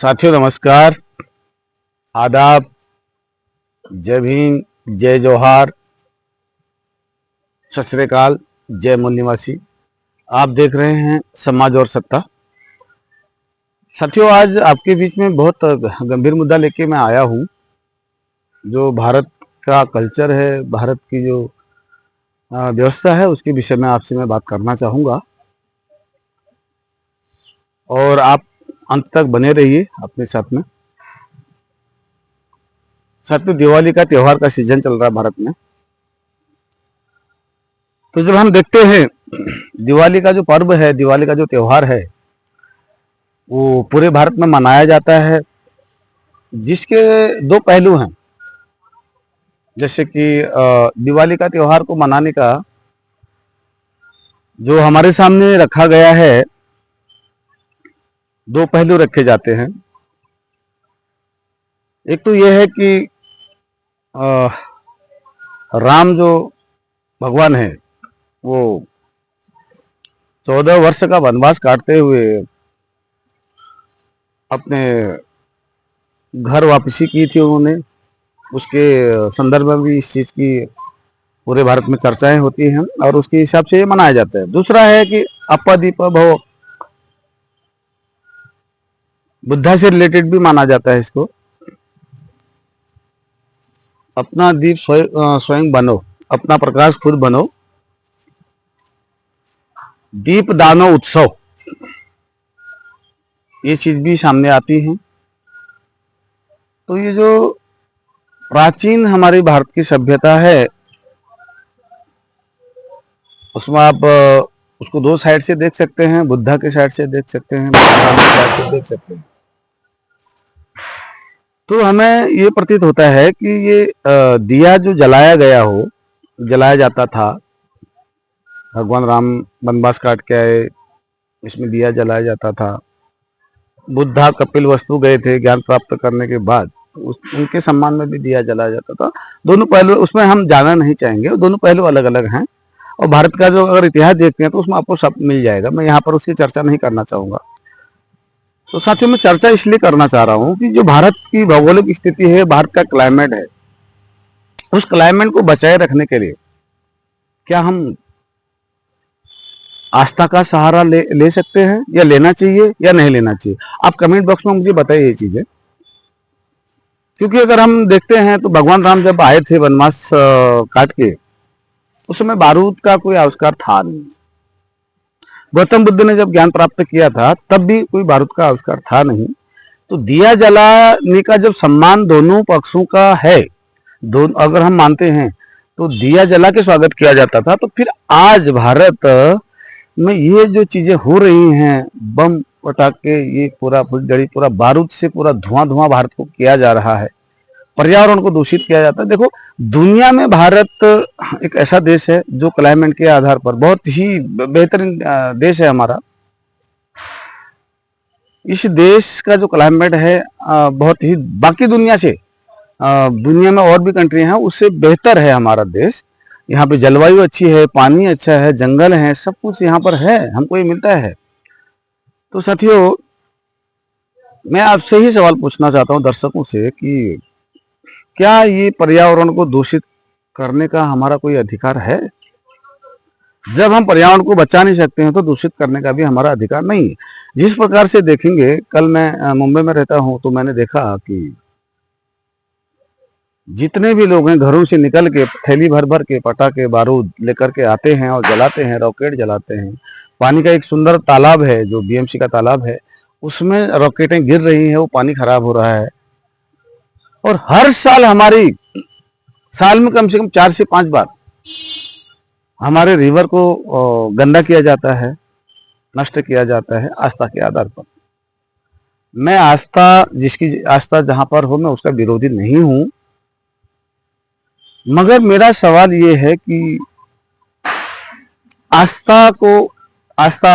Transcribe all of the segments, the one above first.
साथियों नमस्कार, आदाब, जय भीम, जय जोहार, सत श्री अकाल, जय मूल निवासी। आप देख रहे हैं समाज और सत्ता। साथियों आज आपके बीच में बहुत गंभीर मुद्दा लेके मैं आया हूँ। जो भारत का कल्चर है, भारत की जो व्यवस्था है, उसके विषय में आपसे मैं बात करना चाहूँगा और आप अंत तक बने रहिए अपने साथ में। साथियों दिवाली का त्योहार का सीजन चल रहा है भारत में। तो जब हम देखते हैं दिवाली का जो पर्व है, दिवाली का जो त्योहार है, वो पूरे भारत में मनाया जाता है, जिसके दो पहलू हैं। जैसे कि दिवाली का त्योहार को मनाने का जो हमारे सामने रखा गया है, दो पहलू रखे जाते हैं। एक तो यह है कि अ, राम जो भगवान है, वो 14 वर्ष का वनवास काटते हुए अपने घर वापसी की थी उन्होंने। उसके संदर्भ में भी इस चीज की पूरे भारत में चर्चाएं होती हैं और उसके हिसाब से ये मनाया जाता है। दूसरा है कि अप्पा दीपा भव, बुद्धा से रिलेटेड भी माना जाता है इसको। अपना दीप स्वयं बनो, अपना प्रकाश खुद बनो, दीप दानो उत्सव, ये चीज भी सामने आती है। तो ये जो प्राचीन हमारी भारत की सभ्यता है, उसमें आप उसको दो साइड से देख सकते हैं। बुद्धा के साइड से देख सकते हैं, राम के साइड से देख सकते हैं। तो हमें ये प्रतीत होता है कि ये दिया जो जलाया गया हो, जलाया जाता था। भगवान राम वनवास काट के आए, इसमें दिया जलाया जाता था। बुद्धा कपिल वस्तु गए थे ज्ञान प्राप्त करने के बाद, उनके सम्मान में भी दिया जलाया जाता था। दोनों पहलू उसमें हम जाना नहीं चाहेंगे, दोनों पहलू अलग अलग हैं। और भारत का जो अगर इतिहास देखते हैं तो उसमें आपको सब मिल जाएगा। मैं यहाँ पर उसकी चर्चा नहीं करना चाहूंगा। तो साथियों मैं चर्चा इसलिए करना चाह रहा हूँ कि जो भारत की भौगोलिक स्थिति है, भारत का क्लाइमेट है, उस क्लाइमेट को बचाए रखने के लिए क्या हम आस्था का सहारा ले सकते हैं, या लेना चाहिए या नहीं लेना चाहिए? आप कमेंट बॉक्स में मुझे बताइए ये चीजें। क्योंकि अगर हम देखते हैं तो भगवान राम जब आए थे वनवास काट के, उस समय बारूद का कोई आविष्कार था नहीं। गौतम बुद्ध ने जब ज्ञान प्राप्त किया था तब भी कोई बारूद का आविष्कार था नहीं। तो दिया जलाने का जब सम्मान दोनों पक्षों का है, दोनों अगर हम मानते हैं तो दिया जला के स्वागत किया जाता था। तो फिर आज भारत में ये जो चीजें हो रही हैं, बम पटाखे, ये पूरा फुलझड़ी, पूरा बारूद से पूरा धुआं धुआं भारत को किया जा रहा है, पर्यावरण को दूषित किया जाता है। देखो दुनिया में भारत एक ऐसा देश है जो क्लाइमेट के आधार पर बहुत ही बेहतरीन देश है हमारा। इस देश का जो क्लाइमेट है बहुत ही बाकी दुनिया से, दुनिया में और भी कंट्री हैं उससे बेहतर है हमारा देश। यहाँ पे जलवायु अच्छी है, पानी अच्छा है, जंगल है, सब कुछ यहाँ पर है, हमको ये मिलता है। तो साथियों मैं आपसे ही सवाल पूछना चाहता हूँ, दर्शकों से, कि क्या ये पर्यावरण को दूषित करने का हमारा कोई अधिकार है? जब हम पर्यावरण को बचा नहीं सकते हैं तो दूषित करने का भी हमारा अधिकार नहीं है। जिस प्रकार से देखेंगे, कल मैं मुंबई में रहता हूं तो मैंने देखा कि जितने भी लोग हैं घरों से निकल के थैली भर भर के पटाखे बारूद लेकर के आते हैं और जलाते हैं, रॉकेट जलाते हैं। पानी का एक सुंदर तालाब है जो बीएमसी का तालाब है, उसमें रॉकेटें गिर रही हैं, वो पानी खराब हो रहा है। और हर साल हमारी, साल में कम से कम 4 से 5 बार हमारे रिवर को गंदा किया जाता है, नष्ट किया जाता है आस्था के आधार पर। मैं आस्था, जिसकी आस्था जहां पर हो, मैं उसका विरोधी नहीं हूं, मगर मेरा सवाल ये है कि आस्था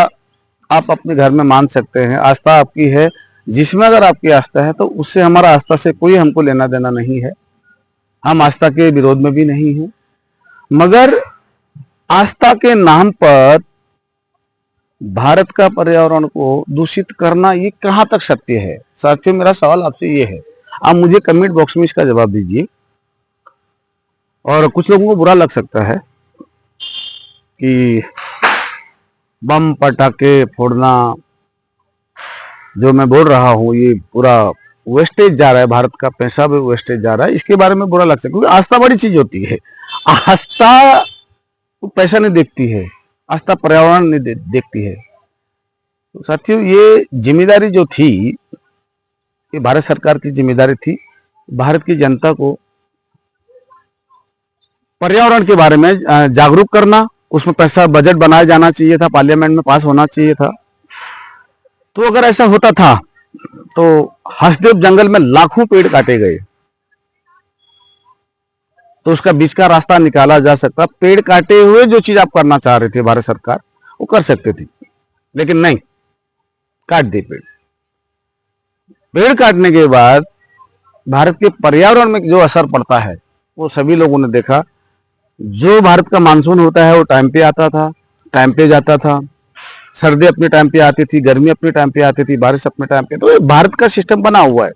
आप अपने घर में मान सकते हैं, आस्था आपकी है। जिसमें अगर आपकी आस्था है तो उससे हमारा आस्था से कोई हमको लेना देना नहीं है, हम आस्था के विरोध में भी नहीं है। मगर आस्था के नाम पर भारत का पर्यावरण को दूषित करना ये कहाँ तक सत्य है? साथियों, मेरा सवाल आपसे ये है, आप मुझे कमेंट बॉक्स में इसका जवाब दीजिए। और कुछ लोगों को बुरा लग सकता है कि बम पटाखे फोड़ना जो मैं बोल रहा हूँ ये पूरा वेस्टेज जा रहा है, भारत का पैसा भी वेस्टेज जा रहा है, इसके बारे में बुरा लग सकता है। क्योंकि आस्था बड़ी चीज होती है। आस्था पैसा नहीं देखती है, आस्था पर्यावरण नहीं देखती है। तो साथियों, ये जिम्मेदारी जो थी, ये भारत सरकार की जिम्मेदारी थी, भारत की जनता को पर्यावरण के बारे में जागरूक करना। उसमें पैसा बजट बनाया जाना चाहिए था, पार्लियामेंट में पास होना चाहिए था। तो अगर ऐसा होता था तो हसदेव जंगल में लाखों पेड़ काटे गए, तो उसका बीच का रास्ता निकाला जा सकता। पेड़ काटे हुए जो चीज आप करना चाह रहे थे भारत सरकार, वो कर सकते थी, लेकिन नहीं, काट दिए पेड़। पेड़ काटने के बाद भारत के पर्यावरण में जो असर पड़ता है वो सभी लोगों ने देखा। जो भारत का मानसून होता है वो टाइम पे आता था, टाइम पे जाता था। सर्दी अपने टाइम पे आती थी, गर्मी अपने टाइम पे आती थी, बारिश अपने टाइम पे। तो ये भारत का सिस्टम बना हुआ है,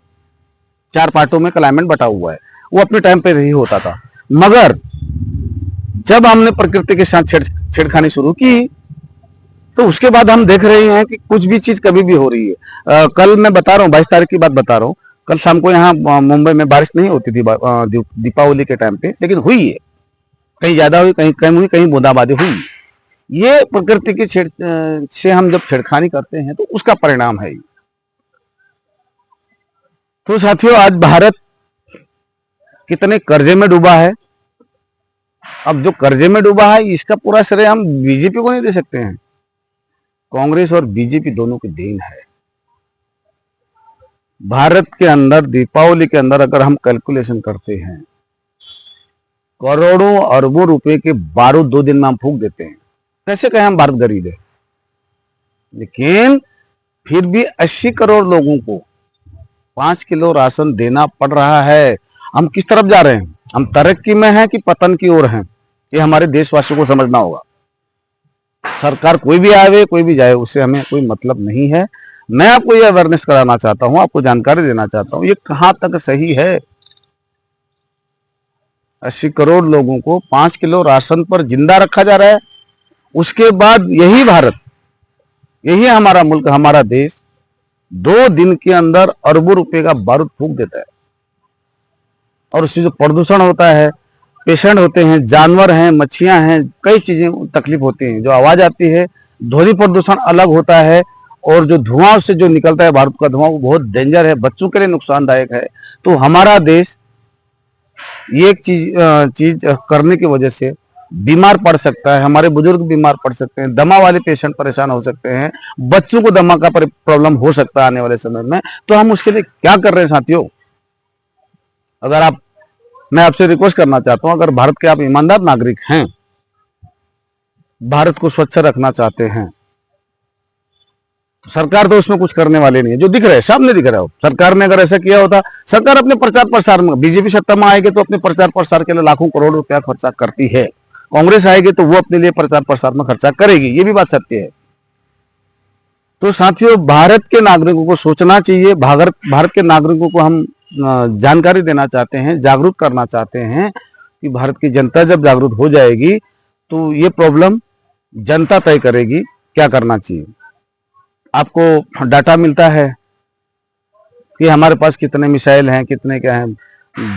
4 पार्टों में क्लाइमेट बटा हुआ है, वो अपने टाइम पे ही होता था। मगर जब हमने प्रकृति के साथ छेड़खानी शुरू की, तो उसके बाद हम देख रहे हैं कि कुछ भी चीज कभी भी हो रही है। कल मैं बता रहा हूँ, 22 तारीख की बात बता रहा हूँ, कल शाम को यहाँ मुंबई में बारिश नहीं होती थी दीपावली के टाइम पे, लेकिन हुई है। कहीं ज्यादा हुई, कहीं कम हुई, कहीं बूंदाबांदी हुई। ये प्रकृति की से हम जब छेड़खानी करते हैं तो उसका परिणाम है। तो साथियों, आज भारत कितने कर्जे में डूबा है। अब जो कर्जे में डूबा है, इसका पूरा श्रेय हम बीजेपी को नहीं दे सकते हैं। कांग्रेस और बीजेपी दोनों की देन है। भारत के अंदर दीपावली के अंदर अगर हम कैलकुलेशन करते हैं, करोड़ों अरबों रुपए के बारूद 2 दिन में हम फूंक देते हैं। कैसे कहें हम भारत गरीब है, लेकिन फिर भी 80 करोड़ लोगों को 5 किलो राशन देना पड़ रहा है। हम किस तरफ जा रहे हैं? हम तरक्की में हैं कि पतन की ओर हैं? ये हमारे देशवासियों को समझना होगा। सरकार कोई भी आवे कोई भी जाए, उससे हमें कोई मतलब नहीं है। मैं आपको ये अवेयरनेस कराना चाहता हूं, आपको जानकारी देना चाहता हूं, ये कहां तक सही है। 80 करोड़ लोगों को 5 किलो राशन पर जिंदा रखा जा रहा है। उसके बाद यही भारत, यही हमारा मुल्क, हमारा देश 2 दिन के अंदर अरबों रुपए का बारूद फूंक देता है। और उससे जो प्रदूषण होता है, पेशेंट होते हैं, जानवर हैं, मच्छियां हैं, कई चीजें तकलीफ होती हैं। जो आवाज आती है, ध्वनि प्रदूषण अलग होता है, और जो धुआं से जो निकलता है बारूद का धुआं, वो बहुत डेंजर है, बच्चों के लिए नुकसानदायक है। तो हमारा देश ये एक चीज करने की वजह से बीमार पड़ सकता है। हमारे बुजुर्ग बीमार पड़ सकते हैं, दमा वाले पेशेंट परेशान हो सकते हैं, बच्चों को दमा का प्रॉब्लम हो सकता है आने वाले समय में। तो हम उसके लिए क्या कर रहे हैं साथियों? अगर आप, मैं आपसे रिक्वेस्ट करना चाहता हूं, अगर भारत के आप ईमानदार नागरिक हैं, भारत को स्वच्छ रखना चाहते हैं, तो सरकार तो उसमें कुछ करने वाले नहीं है। जो दिख रहा है सामने दिख रहा है। सरकार ने अगर ऐसा किया होता, सरकार अपने प्रचार प्रसार में, बीजेपी सत्ता में आएगी तो अपने प्रचार प्रसार के लिए लाखों करोड़ रुपया खर्चा करती है। कांग्रेस आएगी तो वो अपने लिए प्रचार प्रसार में खर्चा करेगी, ये भी बात सत्य है। तो साथियों, भारत के नागरिकों को सोचना चाहिए। भारत के नागरिकों को हम जानकारी देना चाहते हैं, जागरूक करना चाहते हैं कि भारत की जनता जब जागरूक हो जाएगी तो ये प्रॉब्लम जनता तय करेगी क्या करना चाहिए। आपको डाटा मिलता है कि हमारे पास कितने मिसाइल हैं, कितने क्या हैं।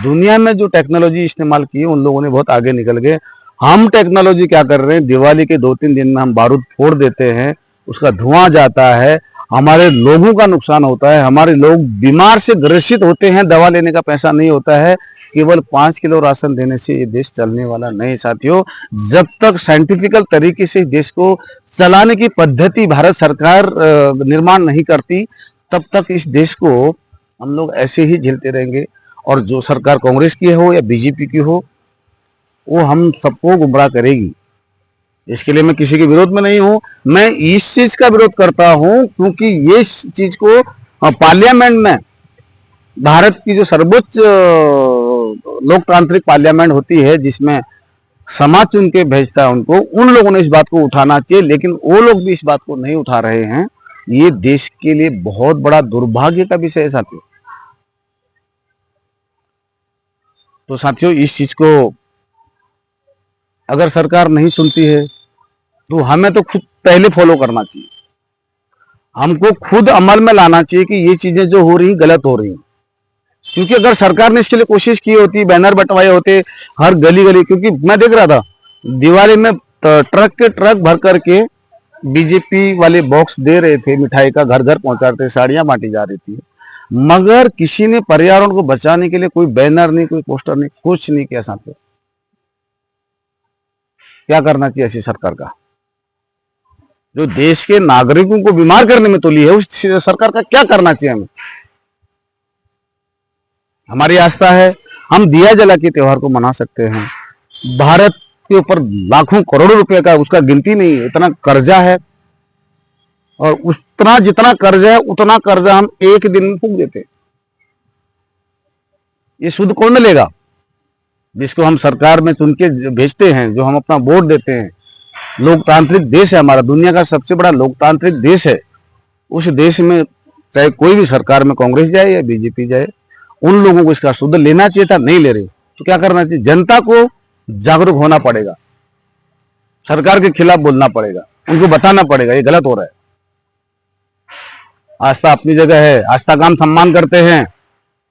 दुनिया में जो टेक्नोलॉजी इस्तेमाल की उन लोगों ने बहुत आगे निकल गए। हम टेक्नोलॉजी क्या कर रहे हैं, दिवाली के 2-3 दिन में हम बारूद फोड़ देते हैं, उसका धुआं जाता है, हमारे लोगों का नुकसान होता है, हमारे लोग बीमार से ग्रसित होते हैं, दवा लेने का पैसा नहीं होता है। केवल 5 किलो राशन देने से ये देश चलने वाला नहीं साथियों। जब तक साइंटिफिकल तरीके से देश को चलाने की पद्धति भारत सरकार निर्माण नहीं करती, तब तक इस देश को हम लोग ऐसे ही झेलते रहेंगे। और जो सरकार कांग्रेस की हो या बीजेपी की हो, वो हम सबको गुमराह करेगी। इसके लिए मैं किसी के विरोध में नहीं हूं, मैं इस चीज का विरोध करता हूं क्योंकि ये चीज को पार्लियामेंट में, भारत की जो सर्वोच्च लोकतांत्रिक पार्लियामेंट होती है, जिसमें समाज चुन के भेजता है उनको, उन लोगों ने इस बात को उठाना चाहिए, लेकिन वो लोग भी इस बात को नहीं उठा रहे हैं। ये देश के लिए बहुत बड़ा दुर्भाग्य का विषय है साथियों। तो साथियों, इस चीज को अगर सरकार नहीं सुनती है तो हमें तो खुद पहले फॉलो करना चाहिए। हमको खुद अमल में लाना चाहिए कि ये चीजें जो हो रही गलत हो रही हैं। क्योंकि अगर सरकार ने इसके लिए कोशिश की होती, बैनर बंटवाए होते हर गली गली, क्योंकि मैं देख रहा था दिवाली में ट्रक के ट्रक भर करके बीजेपी वाले बॉक्स दे रहे थे, मिठाई का घर घर पहुंचा रहे थे, साड़ियां बांटी जा रही थी, मगर किसी ने पर्यावरण को बचाने के लिए कोई बैनर नहीं, कोई पोस्टर नहीं, कुछ नहीं किया साथियों। क्या करना चाहिए ऐसी सरकार का, जो देश के नागरिकों को बीमार करने में तुली है, उस सरकार का क्या करना चाहिए हमें। हमारी आस्था है, हम दिया जला के त्योहार को मना सकते हैं। भारत के ऊपर लाखों करोड़ों रुपए का उसका गिनती नहीं है, इतना कर्जा है, और उतना जितना कर्जा है उतना कर्जा हम एक दिन में फूंक देते हैं। ये सूद कौन लेगा? जिसको हम सरकार में चुन के भेजते हैं, जो हम अपना वोट देते हैं। लोकतांत्रिक देश है हमारा, दुनिया का सबसे बड़ा लोकतांत्रिक देश है। उस देश में चाहे कोई भी सरकार में कांग्रेस जाए या बीजेपी जाए, उन लोगों को इसका शुद्ध लेना चाहिए था, नहीं ले रहे। तो क्या करना चाहिए? जनता को जागरूक होना पड़ेगा, सरकार के खिलाफ बोलना पड़ेगा, उनको बताना पड़ेगा ये गलत हो रहा है। आस्था अपनी जगह है, आस्था का हम सम्मान करते हैं।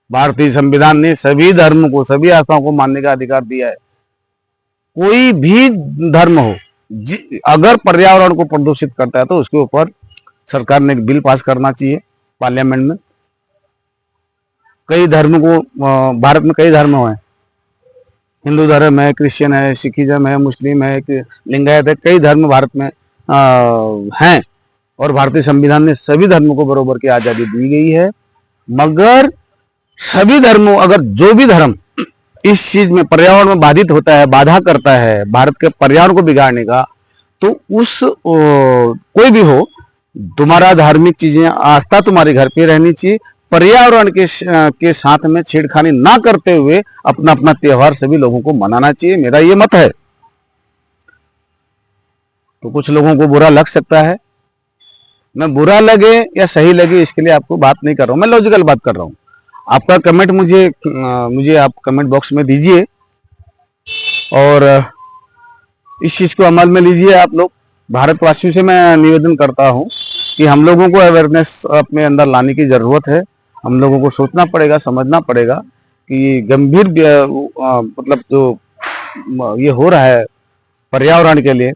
भारतीय संविधान ने सभी धर्म को, सभी आस्थाओं को मानने का अधिकार दिया है। कोई भी धर्म हो, अगर पर्यावरण को प्रदूषित करता है तो उसके ऊपर सरकार ने एक बिल पास करना चाहिए पार्लियामेंट में। कई धर्म को, भारत में कई धर्म हैं, हिंदू धर्म है, क्रिश्चियन है, सिखिज्म है, मुस्लिम है, लिंगायत है, कई धर्म भारत में हैं, और भारतीय संविधान ने सभी धर्मों को बराबर की आजादी दी गई है। मगर सभी धर्मों, अगर जो भी धर्म इस चीज में पर्यावरण में बाधित होता है, बाधा करता है भारत के पर्यावरण को बिगाड़ने का, तो उस कोई भी हो, तुम्हारा धार्मिक चीजें, आस्था तुम्हारे घर पे रहनी चाहिए। पर्यावरण के साथ में छेड़खानी ना करते हुए अपना अपना त्योहार सभी लोगों को मनाना चाहिए, मेरा ये मत है। तो कुछ लोगों को बुरा लग सकता है, मैं बुरा लगे या सही लगे इसके लिए आपको बात नहीं कर रहा हूं, मैं लॉजिकल बात कर रहा हूं। आपका कमेंट मुझे आप कमेंट बॉक्स में दीजिए, और इस चीज को अमल में लीजिए आप लोग। भारतवासियों से मैं निवेदन करता हूं कि हम लोगों को अवेयरनेस अपने अंदर लाने की जरूरत है। हम लोगों को सोचना पड़ेगा, समझना पड़ेगा कि गंभीर मतलब जो ये हो रहा है पर्यावरण के लिए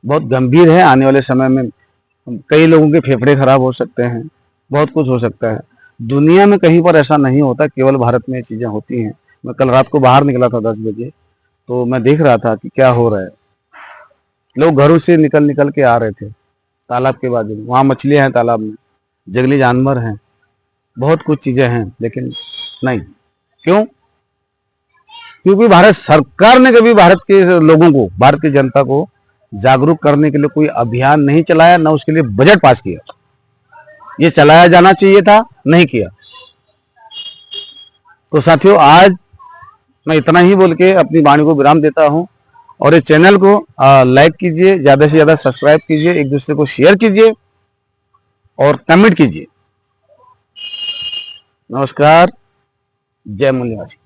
बहुत गंभीर है। आने वाले समय में कई लोगों के फेफड़े खराब हो सकते हैं, बहुत कुछ हो सकता है। दुनिया में कहीं पर ऐसा नहीं होता, केवल भारत में ये चीजें होती हैं। मैं कल रात को बाहर निकला था 10 बजे, तो मैं देख रहा था कि क्या हो रहा है। लोग घरों से निकल निकल के आ रहे थे तालाब के बाजू में, वहां मछलियां हैं तालाब में, जंगली जानवर हैं, बहुत कुछ चीजें हैं, लेकिन नहीं। क्यों? क्योंकि भारत सरकार ने कभी भारत के लोगों को, भारत की जनता को जागरूक करने के लिए कोई अभियान नहीं चलाया, ना उसके लिए बजट पास किया। ये चलाया जाना चाहिए था, नहीं किया। तो साथियों, आज मैं इतना ही बोल के अपनी वाणी को विराम देता हूं, और इस चैनल को लाइक कीजिए, ज्यादा से ज्यादा सब्सक्राइब कीजिए, एक दूसरे को शेयर कीजिए और कमेंट कीजिए। नमस्कार, जय मूल्यवासी।